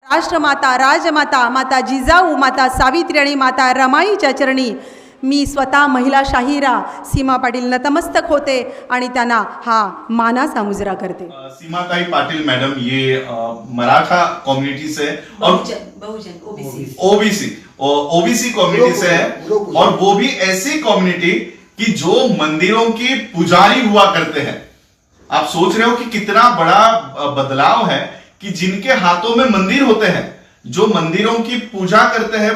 राष्ट्रमाता, राजमाता, माता जिजाऊ, माता सावित्री आणि माता रमाईच्या चरणी मी स्वतः महिला शाहिरा सीमा पाटील नतमस्तक होते आणि त्यांना हा मानाचा मुजरा करते. सीमाताई पाटिल मैडम ये मराठा कम्युनिटी से और बहुजन ओबीसी कम्युनिटी से है और वो भी ऐसी कम्युनिटी कि जो मंदिरों की पुजारी हुआ करते हैं. आप सोच रहे हो कि कितना बड़ा बदलाव है कि जिनके हाथों में मंदिर होते हैं, जो मंदिरों की पूजा करते हैं,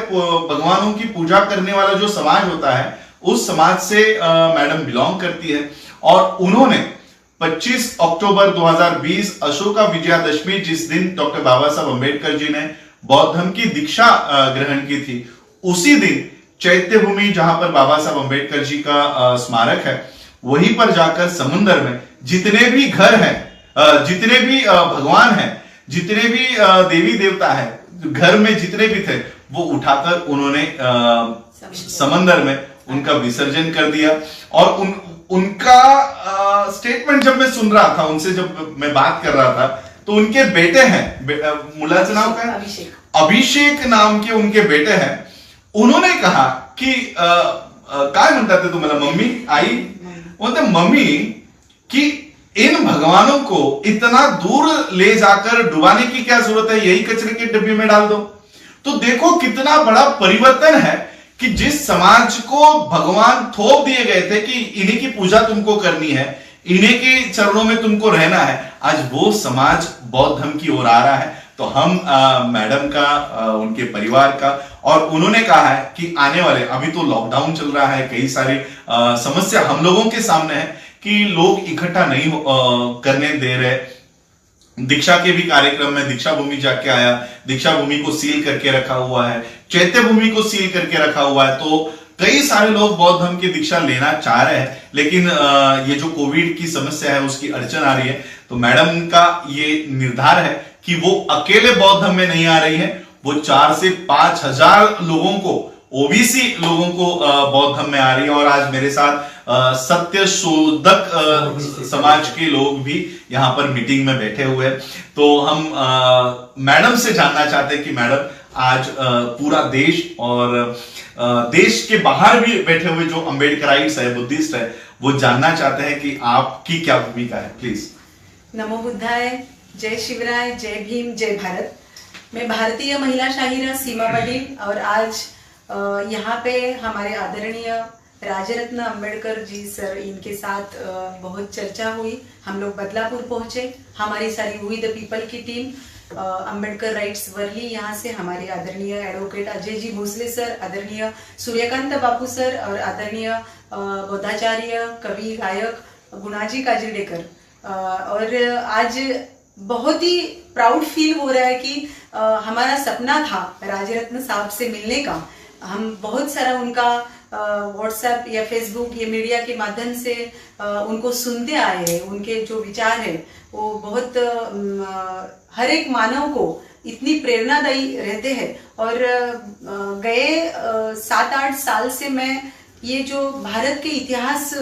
भगवानों की पूजा करने वाला जो समाज होता है, उस समाज से मैडम बिलोंग करती है. और उन्होंने 25 अक्टूबर 2020 अशोका विजयादशमी, जिस दिन डॉक्टर बाबा साहब अम्बेडकर जी ने बौद्ध धर्म की दीक्षा ग्रहण की थी, उसी दिन चैत्य भूमि, जहां पर बाबा साहब अम्बेडकर जी का स्मारक है, वहीं पर जाकर समुद्र में जितने भी घर हैं, जितने भी भगवान हैं, जितने भी देवी देवता हैं, घर में जितने भी थे, वो उठाकर उन्होंने समंदर में उनका विसर्जन कर दिया. और उनका स्टेटमेंट जब मैं सुन रहा था, उनसे जब मैं बात कर रहा था, तो उनके बेटे हैं, मुलाचं नाव काय, अभिषेक नाम के उनके बेटे हैं. उन्होंने कहा कि काय म्हणतात ते तुम्हाला, मम्मी, आई बोलते मम्मी कि इन भगवानों को इतना दूर ले जाकर डुबाने की क्या जरूरत है, यही कचरे के डिब्बे में डाल दो. तो देखो कितना बड़ा परिवर्तन है कि जिस समाज को भगवान थोप दिए गए थे कि इन्हीं की पूजा तुमको करनी है, इन्हीं के चरणों में तुमको रहना है, आज वो समाज बौद्ध धर्म की ओर आ रहा है. तो हम मैडम का, उनके परिवार का, और उन्होंने कहा है कि आने वाले, अभी तो लॉकडाउन चल रहा है, कई सारी समस्या हम लोगों के सामने है कि लोग इकट्ठा नहीं करने दे रहे. दीक्षा के भी कार्यक्रम में दीक्षा भूमि जाके आया, दीक्षा भूमि को सील करके रखा हुआ है, चैत्य भूमि को सील करके रखा हुआ है. तो कई सारे लोग बौद्ध धर्म की दीक्षा लेना चाह रहे हैं, लेकिन ये जो कोविड की समस्या है उसकी अड़चन आ रही है. तो मैडम का ये निर्धार है कि वो अकेले बौद्ध धर्म में नहीं आ रही है, वो 4 से 5 हजार लोगों को, ओबीसी लोगों को बौद्ध धर्म में आ रही है. और आज मेरे साथ सत्य शोधक समाज के लोग भी यहाँ पर मीटिंग में बैठे हुए हैं. तो हम मैडम से जानना चाहते हैं कि मैडम, आज पूरा देश और देश के बाहर भी बैठे हुए जो अम्बेडकराइट्स है, बुद्धिस्ट है, वो जानना चाहते हैं कि आपकी क्या भूमिका है. प्लीज. नमो बुद्धाय, जय शिवराय, जय भीम, जय भारत. मैं भारतीय महिला शाहिरा सीमा पाटिल, और आज यहाँ पे हमारे आदरणीय राजरत्न अम्बेडकर जी सर, इनके साथ बहुत चर्चा हुई. हम लोग बदलापुर पहुंचे, हमारी सारी वी द पीपल की टीम, अम्बेडकर राइट्स वर्ली, यहाँ से हमारे आदरणीय एडवोकेट अजय जी भोसले सर, आदरणीय सूर्यकांत बापू सर, और आदरणीय बौद्धाचार्य, कवि, गायक गुणाजी काजरेकर. और आज बहुत ही प्राउड फील हो रहा है कि हमारा सपना था राजरत्न साहब से मिलने का. हम बहुत सारा उनका व्हाट्सएप या फेसबुक या मीडिया के माध्यम से उनको सुनते आए हैं. उनके जो विचार है वो बहुत हर एक मानव को इतनी प्रेरणादायी रहते हैं. और गए 7-8 साल से मैं ये जो भारत के इतिहास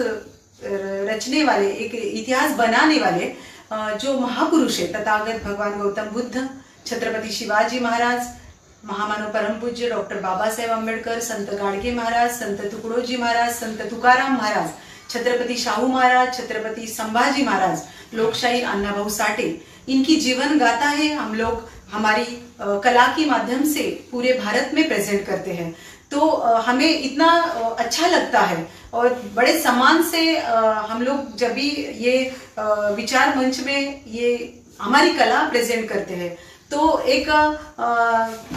रचने वाले, एक इतिहास बनाने वाले जो महापुरुष है, तथागत भगवान गौतम बुद्ध, छत्रपति शिवाजी महाराज, महामानव परम पूज्य डॉक्टर बाबा साहेब अम्बेडकर, संत गाडगे महाराज, संत तुकडोजी महाराज, संत तुकाराम महाराज, छत्रपति शाहू महाराज, छत्रपति संभाजी महाराज, लोकशाही अण्णाभाऊ साठे, इनकी जीवन गाथा है हम लोग हमारी कला के माध्यम से पूरे भारत में प्रेजेंट करते हैं. तो हमें इतना अच्छा लगता है और बड़े सम्मान से हम लोग जब भी ये विचार मंच में ये हमारी कला प्रेजेंट करते हैं, तो एक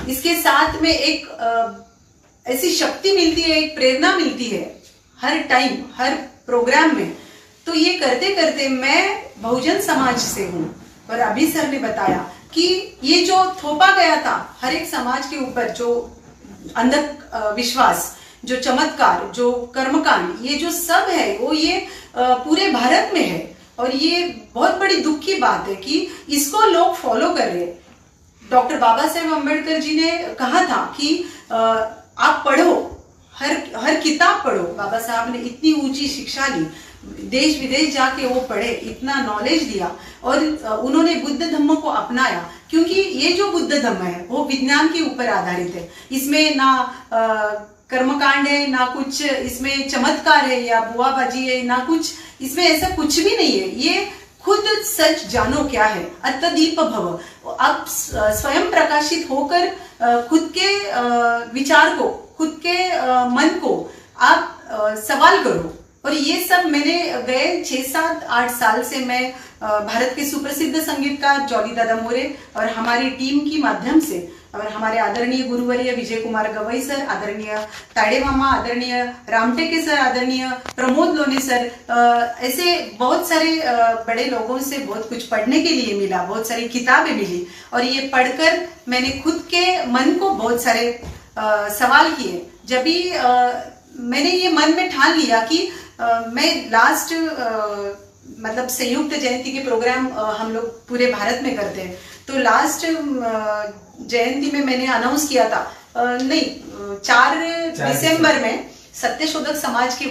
इसके साथ में एक ऐसी शक्ति मिलती है, एक प्रेरणा मिलती है हर टाइम, हर प्रोग्राम में. तो ये करते करते मैं बहुजन समाज से हूँ, और अभी सर ने बताया कि ये जो थोपा गया था हर एक समाज के ऊपर, जो अंध विश्वास, जो चमत्कार, जो कर्मकांड, ये जो सब है वो ये पूरे भारत में है. और ये बहुत बड़ी दुख की बात है कि इसको लोग फॉलो कर रहे हैं. डॉक्टर बाबा साहेब अम्बेडकर जी ने कहा था कि आप पढ़ो, हर किताब पढ़ो. बाबा साहब ने इतनी ऊंची शिक्षा ली, देश विदेश जाके वो पढ़े, इतना नॉलेज दिया, और उन्होंने बुद्ध धम्म को अपनाया. क्योंकि ये जो बुद्ध धम्म है वो विज्ञान के ऊपर आधारित है। इसमें ना कर्मकांड है, ना कुछ इसमें चमत्कार है या बुआबाजी है, ना कुछ इसमें ऐसा कुछ भी नहीं है। ये खुद सच जानो क्या है, अत्यदीप भव। आप स्वयं प्रकाशित होकर खुद के विचार को, खुद के मन को आप सवाल करो। और ये सब मैंने गए 6-7-8 साल से मैं भारत के सुप्रसिद्ध संगीतकार जॉली दादा मोरे और हमारी टीम की माध्यम से, और हमारे आदरणीय गुरुवर्य विजय कुमार गवई सर, आदरणीय ताड़े मामा, आदरणीय रामटेके सर, आदरणीय प्रमोद लोने सर, ऐसे बहुत सारे बड़े लोगों से बहुत कुछ पढ़ने के लिए मिला, बहुत सारी किताबें मिली। और ये पढ़कर मैंने खुद के मन को बहुत सारे सवाल किए। जब भी मैंने ये मन में ठान लिया कि मैं लास्ट मतलब संयुक्त जयंती के प्रोग्राम हम लोग पूरे भारत में करते हैं, तो लास्ट जयंती में मैंने अनाउंस किया था, नहीं 4 दिसंबर में सत्यशोधक समाज की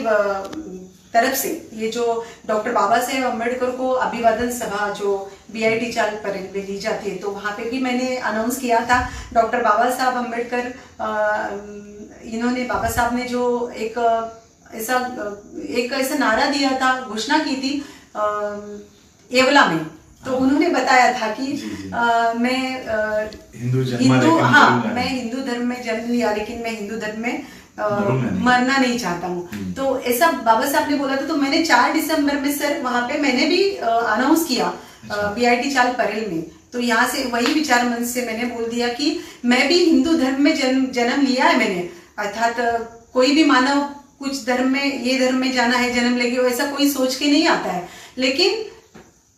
तरफ से ये जो डॉक्टर बाबा साहेब अम्बेडकर को अभिवादन सभा जो BIT चाल पर ली जाती है, तो वहां पे भी मैंने अनाउंस किया था। डॉक्टर बाबा साहब अम्बेडकर, इन्होंने बाबा साहब ने जो एक ऐसा नारा दिया था, घोषणा की थी एवला में, तो उन्होंने बताया था कि मैं मैं हिंदू धर्म में जन्म लिया, लेकिन मैं हिंदू धर्म में मरना नहीं चाहता हूँ। तो ऐसा बाबा साहब ने बोला था। तो मैंने 4 दिसंबर में सर वहां पे मैंने भी अनाउंस किया BIT चाल परेल में। तो यहाँ से वही विचार मंच से मैंने बोल दिया कि मैं भी हिंदू धर्म में जन्म लिया है मैंने, अर्थात कोई भी मानव कुछ धर्म में, ये धर्म में जाना है जन्म लेके, ऐसा कोई सोच के नहीं आता है। लेकिन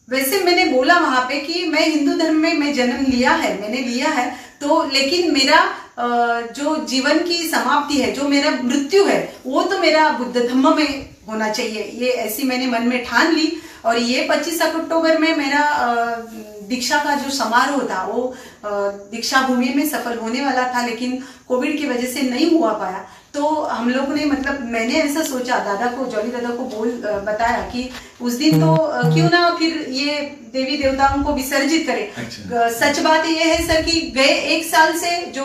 वैसे मैंने बोला वहां पे कि मैं हिंदू धर्म में मैं जन्म लिया है, मैंने लिया है, तो लेकिन मेरा जो जीवन की समाप्ति है, जो मेरा मृत्यु है, वो तो मेरा बुद्ध धम्म में होना चाहिए। ये ऐसी मैंने मन में ठान ली। और ये 25 अक्टूबर में मेरा दीक्षा का जो समारोह था वो दीक्षा भूमि में सफल होने वाला था, लेकिन कोविड की वजह से नहीं हुआ पाया। तो हम लोग ने मतलब मैंने ऐसा सोचा, दादा को, जॉली दादा को बताया कि उस दिन तो क्यों ना फिर ये देवी देवताओं को विसर्जित करें। अच्छा। सच बात ये है सर कि गए 1 साल से जो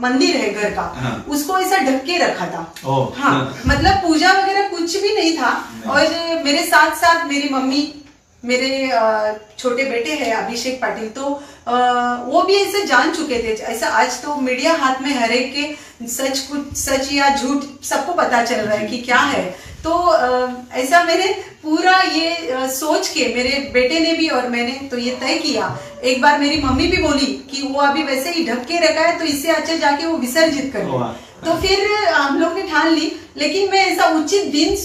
मंदिर है घर का, उसको ऐसा ढक के रखा था। हाँ, मतलब पूजा वगैरह कुछ भी नहीं था। और मेरे साथ साथ मेरी मम्मी, मेरे छोटे बेटे हैं अभिषेक पाटिल, तो वो भी ऐसे जान चुके थे। ऐसा आज तो मीडिया हाथ में हर एक के सच या झूठ सबको पता चल रहा है कि क्या है। तो ऐसा मैंने पूरा ये सोच के, मेरे बेटे ने भी और मैंने तो ये तय किया। एक बार मेरी मम्मी भी बोली कि वो अभी वैसे ही ढक के रखा है, तो इससे अच्छा जाके वो विसर्जित कर। तो फिर हम लोग ने ठान ली, लेकिन मैं ऐसा उचित दिन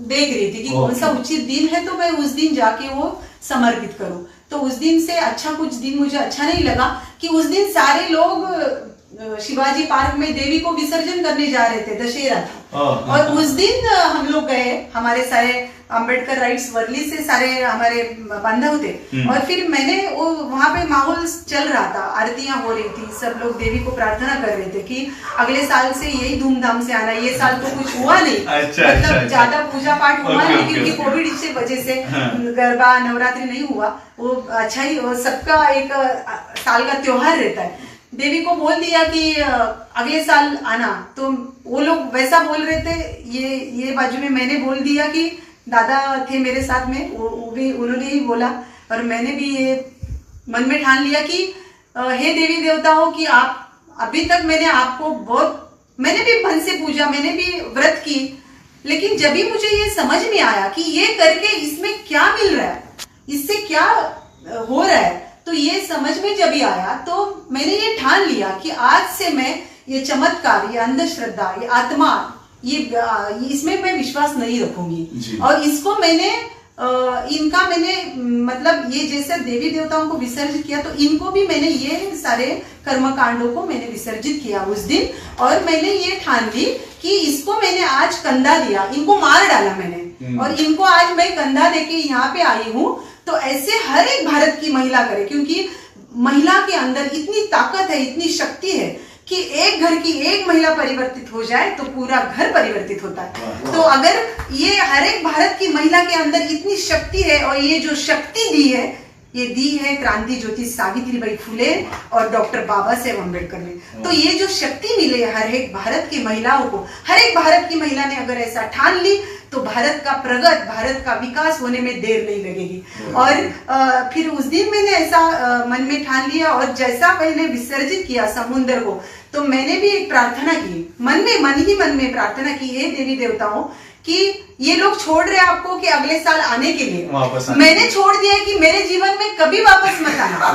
देख रही थी कि कौन सा उचित दिन है, तो मैं उस दिन जाके वो समर्पित करूं। तो उस दिन से अच्छा कुछ दिन मुझे अच्छा नहीं लगा कि उस दिन सारे लोग शिवाजी पार्क में देवी को विसर्जन करने जा रहे थे, दशहरा था। और उस दिन हम लोग गए, हमारे सारे अंबेडकर राइट्स वर्ली से सारे हमारे बांधव थे। और फिर मैंने वो वहां पे माहौल चल रहा था, आरतियां हो रही थी, सब लोग देवी को प्रार्थना कर रहे थे कि अगले साल से यही धूमधाम से आना। ये साल तो कुछ हुआ नहीं, मतलब ज्यादा पूजा पाठ हुआ नहीं, क्योंकि कोविड की वजह से गरबा नवरात्रि नहीं हुआ। वो अच्छा ही, सबका एक साल का त्योहार रहता है। देवी को बोल दिया कि अगले साल आना, तो वो लोग वैसा बोल रहे थे। ये बाजू में मैंने बोल दिया कि दादा थे मेरे साथ में, वो भी उन्होंने ही बोला। और मैंने भी ये मन में ठान लिया कि हे देवी देवताओं की आप अभी तक मैंने आपको मैंने भी मन से पूजा, मैंने भी व्रत की, लेकिन जब भी मुझे ये समझ में आया कि ये करके इसमें क्या मिल रहा है, इससे क्या हो रहा है, तो ये समझ में जब भी आया तो मैंने ये ठान लिया कि आज से मैं ये चमत्कार, ये अंधश्रद्धा, ये आत्मा, ये इसमें मैं विश्वास नहीं रखूंगी। और इसको मैंने मतलब ये जैसे देवी देवताओं को विसर्जित किया, तो इनको भी मैंने ये सारे कर्म कांडों को मैंने विसर्जित किया उस दिन। और मैंने ये ठान ली कि इसको मैंने आज कंधा दिया, इनको मार डाला मैंने, और इनको आज मैं कंधा देके यहाँ पे आई हूँ। तो ऐसे हर एक भारत की महिला करे, क्योंकि महिला के अंदर इतनी ताकत है, इतनी शक्ति है कि एक घर की एक महिला परिवर्तित हो जाए तो पूरा घर परिवर्तित होता है। तो अगर ये हर एक भारत की महिला के अंदर इतनी शक्ति है, और ये जो शक्ति दी है, ये दी है क्रांति ज्योति सावित्रीबाई फुले और डॉक्टर बाबा साहेब अम्बेडकर ने। तो ये जो शक्ति मिले हर एक भारत की महिलाओं को, हर एक भारत की महिला ने अगर ऐसा ठान ली तो भारत का प्रगत, भारत का विकास होने में देर नहीं लगेगी। और फिर उस दिन मैंने ऐसा मन में ठान लिया, और जैसा मैंने विसर्जित किया समुद्र को, तो मैंने भी एक प्रार्थना की, मन में प्रार्थना की, हे देवी देवताओं कि ये लोग छोड़ रहे हैं आपको कि अगले साल आने के लिए, मैंने छोड़ दिया कि मेरे जीवन में कभी वापस मत आना।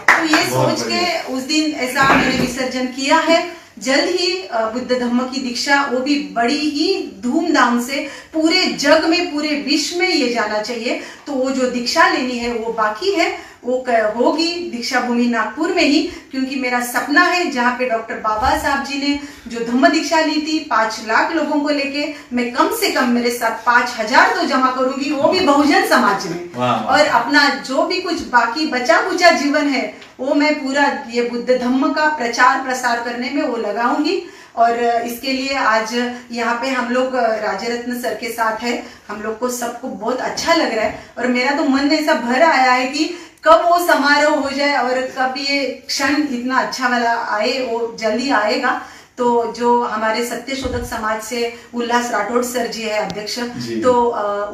तो ये सोच के उस दिन ऐसा मैंने विसर्जन किया है। जल्द ही बुद्ध धम्म की दीक्षा, वो भी बड़ी ही धूमधाम से पूरे जग में, पूरे विश्व में ये जाना चाहिए। तो वो जो दीक्षा लेनी है वो बाकी है, वो होगी दीक्षा भूमि नागपुर में ही, क्योंकि मेरा सपना है जहाँ पे डॉक्टर बाबा साहब जी ने जो धम्म दीक्षा ली थी 5 लाख लोगों को लेके, मैं कम से कम मेरे साथ 5000 तो जमा करूंगी, वो भी बहुजन समाज में। और अपना जो भी कुछ बाकी बचा कुचा जीवन है वो मैं पूरा ये बुद्ध धम्म का प्रचार प्रसार करने में वो लगाऊंगी। और इसके लिए आज यहाँ पे हम लोग राजरत्न सर के साथ है, हम लोग को सबको बहुत अच्छा लग रहा है। और मेरा तो मन ऐसा भर आया है कि कब वो समारोह हो जाए और कब ये क्षण इतना अच्छा वाला आए, वो जल्दी आएगा। तो जो हमारे सत्यशोधक समाज से उल्लास राठौड़ सर जी है अध्यक्ष, तो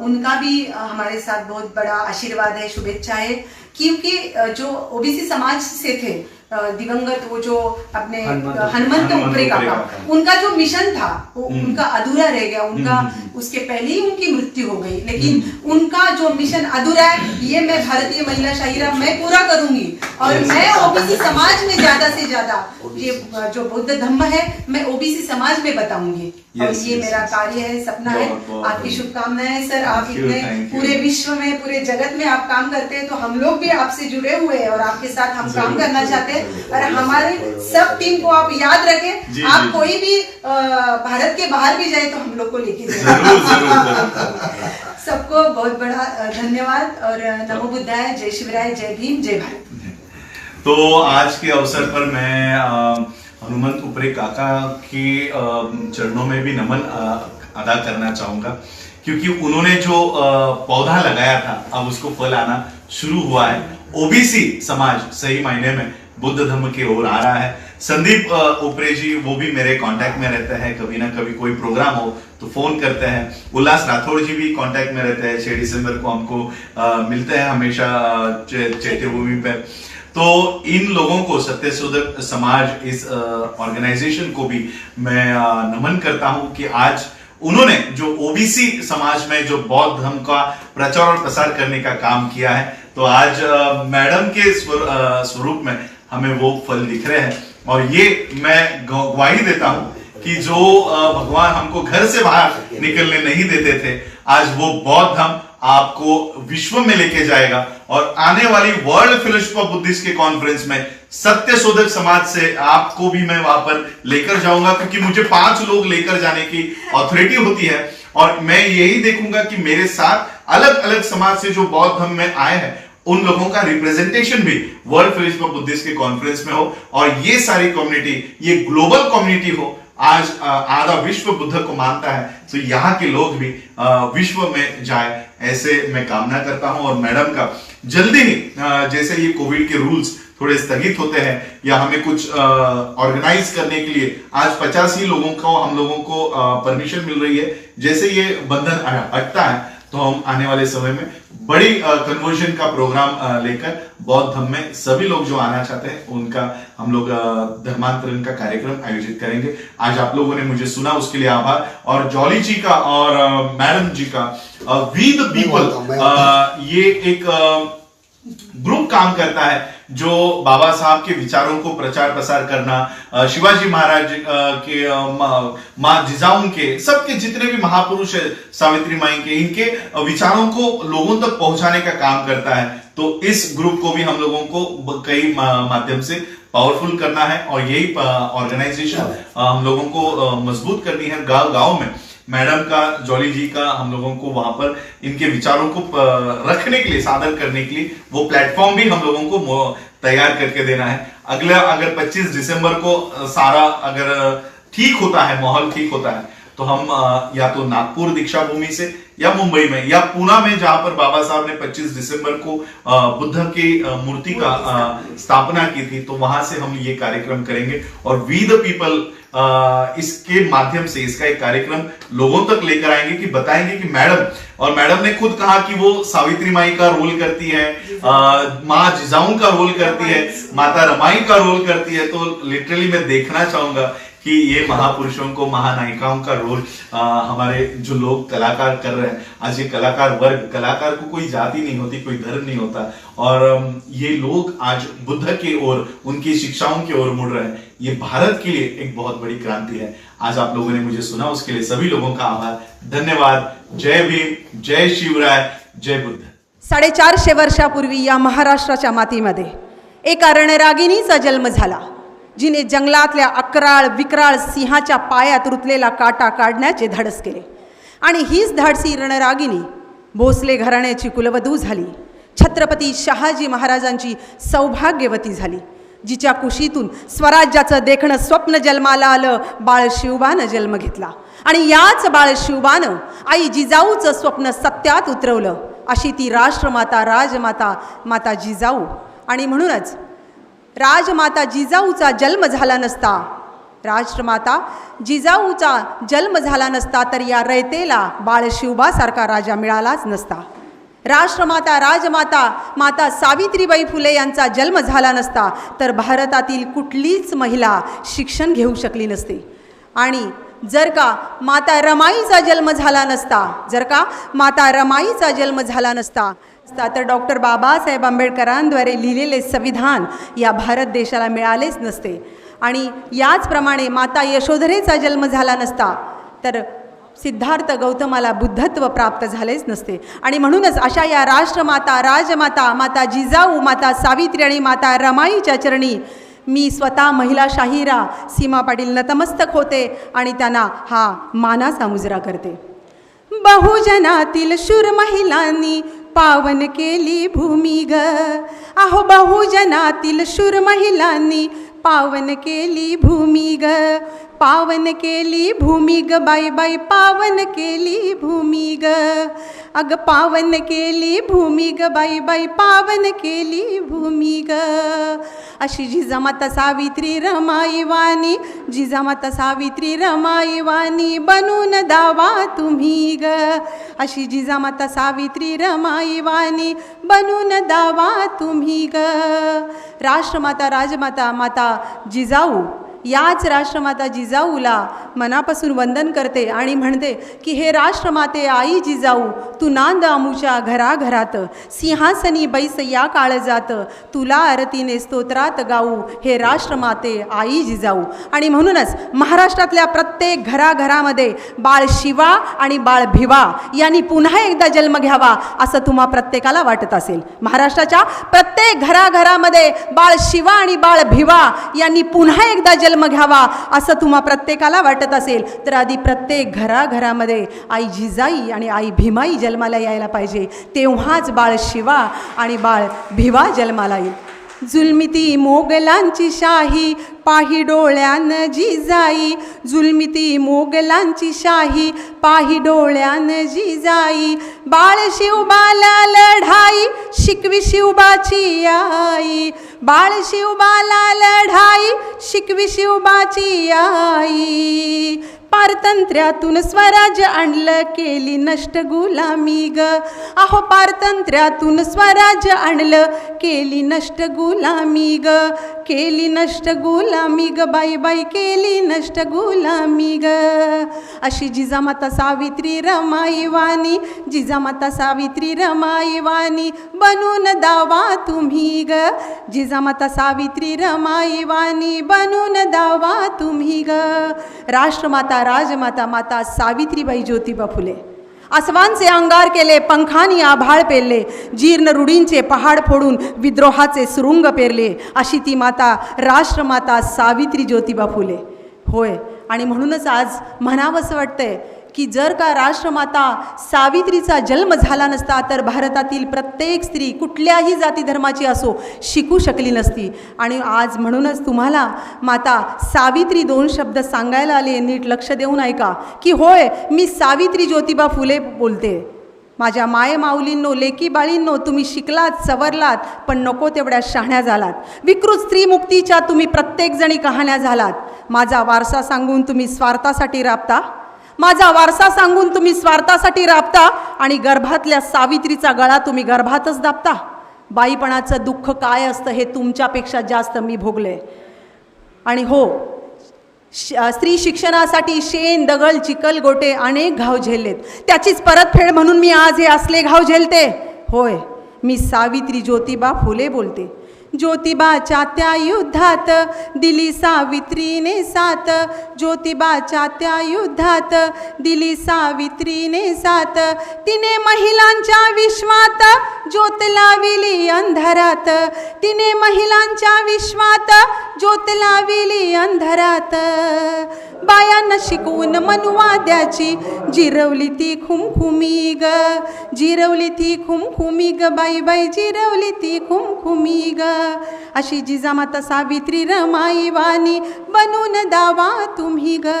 उनका भी हमारे साथ बहुत बड़ा आशीर्वाद है, शुभेच्छा है। क्योंकि जो ओबीसी समाज से थे दिवंगत, वो जो अपने हनुमंत उपरे काका, उनका जो मिशन था वो उनका अधूरा रह गया। उनका उसके पहले ही उनकी मृत्यु हो गई, लेकिन उनका जो मिशन अधूरा है ये मैं भारतीय महिला शाहिरा मैं पूरा करूंगी। और मैं ओबीसी समाज में ज्यादा से ज्यादा ये जो बौद्ध धम्म है मैं ओबीसी समाज में बताऊंगी। और ये मेरा कार्य है, सपना है। आपकी शुभकामनाएं सर, आप इतने पूरे विश्व में, पूरे जगत में आप काम करते हैं, तो हम लोग भी आपसे जुड़े हुए हैं और आपके साथ हम काम करना चाहते हैं। और हमारे सब टीम को आप याद रखें, आप कोई भी भारत के बाहर भी जाए तो हम लोग को लेके जाए। सबको बहुत बड़ा धन्यवाद और नमो बुद्धाय, जय शिवराय, जय भीम, जय भारत। तो आज के अवसर पर मैं हनुमंत उपरे काका के चरणों में भी नमन अदा करना चाहूंगा, क्योंकि उन्होंने जो पौधा लगाया था अब उसको फल आना शुरू हुआ है। ओबीसी समाज सही मायने में बुद्ध धम्म की ओर आ रहा है। संदीप उपरे जी वो भी मेरे कांटेक्ट में रहते हैं, कभी ना कभी कोई प्रोग्राम हो तो फोन करते हैं। उल्लास राठौड़ जी भी कांटेक्ट में रहते हैं, 6 दिसंबर को हमको मिलते हैं हमेशा चैत्य भूमि पे। तो इन लोगों को, सत्यशोधक समाज इस ऑर्गेनाइजेशन को भी मैं नमन करता हूं कि आज उन्होंने जो ओबीसी समाज में जो बौद्ध धर्म का प्रचार और प्रसार करने का काम किया है, तो आज मैडम के स्वरूप में हमें वो फल दिख रहे हैं। और ये मैं गवाही देता हूं कि जो भगवान हमको घर से बाहर निकलने नहीं देते थे, आज वो बौद्ध धर्म आपको विश्व में लेके जाएगा। और आने वाली वर्ल्ड फेलोशिप ऑफ बुद्धिस्ट के कॉन्फ्रेंस में सत्यशोधक समाज से आपको भी मैं वहां पर लेकर जाऊंगा, क्योंकि मुझे 5 लोग लेकर जाने की अथॉरिटी होती है। और मैं यही देखूंगा कि मेरे साथ अलग अलग समाज से जो बौद्ध धर्म में आए हैं उन लोगों का रिप्रेजेंटेशन भी वर्ल्ड फेलोशिप ऑफ बुद्धिस्ट के कॉन्फ्रेंस में हो, और ये सारी कम्युनिटी, ये ग्लोबल कम्युनिटी हो। आज आधा विश्व बुद्ध को मानता है, तो यहाँ के लोग भी विश्व में जाए, ऐसे मैं कामना करता हूं। और मैडम का जल्दी ही जैसे ये कोविड के रूल्स थोड़े स्थगित होते हैं या हमें कुछ ऑर्गेनाइज करने के लिए आज 50 ही लोगों को, हम लोगों को परमिशन मिल रही है। जैसे ये बंधन हटता है तो हम आने वाले समय में बड़ी कन्वर्जन का प्रोग्राम लेकर बौद्ध धर्म में सभी लोग जो आना चाहते हैं उनका हम लोग धर्मांतरण का कार्यक्रम आयोजित करेंगे। आज आप लोगों ने मुझे सुना, उसके लिए आभार। और जॉली जी का और मैडम जी का वी द पीपल ये एक ग्रुप काम करता है जो बाबा साहब के विचारों को प्रचार प्रसार करना, शिवाजी महाराज के, माँ जिजाऊ के, सबके जितने भी महापुरुष है, सावित्री माई के, इनके विचारों को लोगों तक पहुंचाने का काम करता है। तो इस ग्रुप को भी हम लोगों को कई माध्यम से पावरफुल करना है और यही ऑर्गेनाइजेशन हम लोगों को मजबूत करनी है। गांव गांव में मैडम का, जॉली जी का, हम लोगों को वहां पर इनके विचारों को रखने के लिए, सादर करने के लिए वो प्लेटफॉर्म भी हम लोगों को तैयार करके देना है। अगला अगर 25 दिसंबर को सारा अगर ठीक होता है, माहौल ठीक होता है, तो हम या तो नागपुर दीक्षा भूमि से या मुंबई में या पुणे में, जहां पर बाबा साहब ने 25 दिसंबर को बुद्ध की मूर्ति का स्थापना की थी, तो वहां से हम ये कार्यक्रम करेंगे और वी द पीपल इसके माध्यम से इसका एक कार्यक्रम लोगों तक लेकर आएंगे कि बताएंगे कि मैडम ने खुद कहा कि वो सावित्री माई का रोल करती है, माँ जिजाऊ का रोल करती है, माता रमाई का रोल करती है। तो लिटरली मैं देखना चाहूंगा कि ये महापुरुषों को, महानायिकाओं का रोल हमारे जो लोग कलाकार कर रहे हैं, आज ये कलाकार को कोई जाति नहीं होती, कोई धर्म नहीं होता, और ये लोग आज बुद्ध की ओर, उनकी शिक्षाओं की ओर मुड़ रहे हैं। ये भारत के लिए एक बहुत बड़ी क्रांति है। आज आप लोगों ने मुझे सुना, उसके लिए सभी लोगों का आभार, धन्यवाद। जय भीम, जय शिवराय, जय बुद्ध। 450 वर्षापूर्वी या महाराष्ट्राच्या मातीमध्ये एका रणरागिणीचा जन्म झाला, जिने जंगलातल्या अक्राळ विक्राळ सिंहाच्या पायात रुतलेला काटा काढण्याचे धाडस केले। आणि हीच धाडसी रणरागिणी भोसले घराण्याची कुलवधू झाली, छत्रपती शहाजी महाराजांची सौभाग्यवती झाली, जिच्या कुशीतून स्वराज्याचं देखणं स्वप्न जन्माला आलं। बाळ शिवबानं जन्म घेतला आणि याच बाळ शिवबानं आई जिजाऊचं स्वप्न सत्यात उतरवलं। अशी ती राष्ट्रमाता, राजमाता, माता जिजाऊ। आणि म्हणूनच राजमाता जिजाऊचा जन्म झाला नसता, राष्ट्रमाता जिजाऊचा जन्म झाला नसता, तर या रयतेला बाळ शिवबासारखा राजा मिळालाच नसता। राष्ट्रमाता, राजमाता, माता सावित्रीबाई फुले यांचा जन्म झाला नसता, तर भारतातील कुठलीच महिला शिक्षण घेऊ शकली नसती। आणि जर का माता रमाईचा जन्म झाला नसता, जर का माता रमाईचा जन्म झाला नसता, तर डॉक्टर बाबासाहेब आंबेडकरांद्वारे लिहिलेले संविधान या भारत देशाला मिळालेच नसते। आणि याचप्रमाणे माता यशोधरेचा जन्म झाला नसता, तर सिद्धार्थ गौतमाला बुद्धत्व प्राप्त झालेच नसते। आणि म्हणूनच अशा या राष्ट्रमाता, राजमाता, माता जिजाऊ, माता सावित्री आणि माता रमाईच्या चरणी मी स्वतः महिला शाहिरा सीमा पाटील नतमस्तक होते आणि त्यांना हा मानाचा मुजरा करते। बहुजनातील शूर महिलांनी पावन केली भूमी ग, अहो बहुजनातील शूर महिलांनी पावन केली भूमी ग, पावन केली भूमी ग बाई बाई, पावन केली भूमी ग, अग पावन केली भूमी ग बाई बाई, पावन केली भूमी ग। अशी जिजामाता सावित्री रमाई वाणी, जिजामाता सावित्री रमाई वाणी बनून दावा तुम्ही ग, अशी जिजामाता सावित्री रमाई वाणी बनून दावा तुम्ही ग। राष्ट्रमाता, राजमाता, माता जिजाऊ, याच राष्ट्रमाता जिजाऊला मनापासून वंदन करते आणि म्हणते की हे राष्ट्रमाते आई जिजाऊ, तू नांद आमुच्या घराघरात, सिंहासनी बैस या काळजात, तुला आरतीने स्तोत्रात गाऊ, हे राष्ट्रमाते आई जिजाऊ। आणि म्हणूनच महाराष्ट्रातल्या प्रत्येक घराघरामध्ये बाळ शिवा आणि बाळ भिवा यांनी पुन्हा एकदा जन्म घ्यावा असं तुम्हा प्रत्येकाला वाटत असेल। महाराष्ट्राच्या प्रत्येक घराघरामध्ये बाळ शिवा आणि बाळ भिवा यांनी पुन्हा एकदा जन्म घ्यावा असं तुम्हा प्रत्येकाला वाटत असेल, तर आधी प्रत्येक घराघरामध्ये आई जिजाई आणि आई भीमाई जन्माला यायला पाहिजे, तेव्हाच बाळ शिवा आणि बाळ भिवा जन्माला येईल। जुलमिती मोगलांची शाही पाही डोळ्यानं जिजाई, जुलमिती मोगलांची शाही पाही डोळ्यानं जिजाई, बाळ शिवबाला लढाई शिकवी शिवबाची आई, बाळ शिवबाला लढाई शिकवी शिवबाची आई, पारतंत्र्यातून स्वराज्य आणलं केली नष्ट गुलामी ग, अहो पारतंत्र्यातून स्वराज्य आणलं केली नष्ट गुलामी ग, केली नष्ट गुलामी ग बाई बाई, केली नष्ट गुलामी ग। अशी जिजामाता सावित्री रमाई वाणी, जिजामाता सावित्री रमाई वाणी बनून दावा तुम्ही ग, जिजामाता सावित्री रमाई वाणी बनून दावा तुम्ही ग। राष्ट्रमाता, राजमाता, माता सावित्रीबाई ज्योतिबा फुले, आसवांचे अंगार केले, पंखानी आभाळ पेरले, जीर्ण रूढींचे पहाड फोडून विद्रोहाचे सुरुंग पेरले, अशी ती माता राष्ट्रमाता सावित्री ज्योतिबा फुले होय। आणि म्हणूनच आज म्हणावंसं वाटतंय की जर का राष्ट्रमाता सावित्रीचा जन्म झाला नसता तर भारतातील प्रत्येक स्त्री कुठल्याही जाती धर्माची असो शिकू शकली नसती. आणि आज म्हणूनच तुम्हाला माता सावित्री 2 शब्द सांगायला आले. नीट लक्ष देऊन ऐका की होय, मी सावित्री ज्योतिबा फुले बोलते. माझ्या माये माऊलींनो, लेकी बाळींनो, तुम्ही शिकलात, सवरलात, पण नको तेवढ्या शहाण्या झालात. विकृत स्त्रीमुक्तीच्या तुम्ही प्रत्येकजणी कहाण्या झालात. माझा वारसा सांगून तुम्ही स्वार्थासाठी राबता. माझा वारसा सांगून तुम्ही स्वार्थासाठी राबता आणि गर्भातल्या सावित्रीचा गळा तुम्ही गर्भातच दाबता. बाईपणाचं दुःख काय असतं हे तुमच्यापेक्षा जास्त मी भोगले. आणि हो, स्त्री शिक्षणासाठी शेण, दगड, चिखल, गोटे अनेक घाव झेललेत. त्याचीच परतफेड म्हणून मी आज हे असले घाव झेलते. होय, मी सावित्री ज्योतिबा फुले बोलते. ज्योतिबाच्या त्या युद्धात दिली सावित्रीने साथ. ज्योतिबाच्या त्या युद्धात दिली सावित्रीने साथ. तिने महिलांच्या विश्वात ज्योत लाविली अंधारात. तिने महिलांच्या विश्वात ज्योत लाविली अंधारात. बायांना शिकवून मनुवाद्याची जिरवली ती खुमखुमी ग. जिरवली ती खुमखुमी ग बाई बाई, जिरवली ती खुमखुमी ग. अशी जिजामाता सावित्री रमाई वाणी बनून दावा तुम्ही ग.